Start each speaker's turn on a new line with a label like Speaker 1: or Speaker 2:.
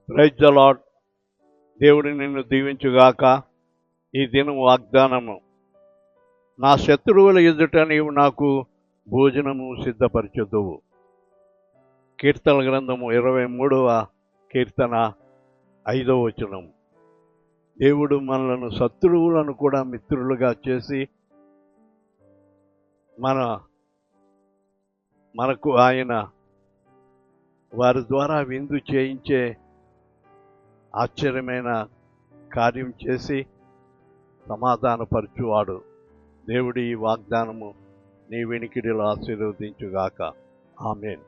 Speaker 1: Praise the lord. దేవుడు నిన్ను దీవించుగాక. ఈ దినం వాగ్దానము, నా శత్రువుల ఎదుట నీవు నాకు భోజనము సిద్ధపరచుదువు. కీర్తన గ్రంథము 23వ కీర్తన 5వ వచనం. దేవుడు మనలను శత్రువులను కూడా మిత్రులుగా చేసి మనకు ఆయన వారి ద్వారా విందు చేయించే ఆశ్చర్యమైన కార్యం చేసి సమాధానపరచువాడు. దేవుడి ఈ వాగ్దానము నీ వెనికిడిలో ఆశీర్వదించుగాక. ఆమేన్.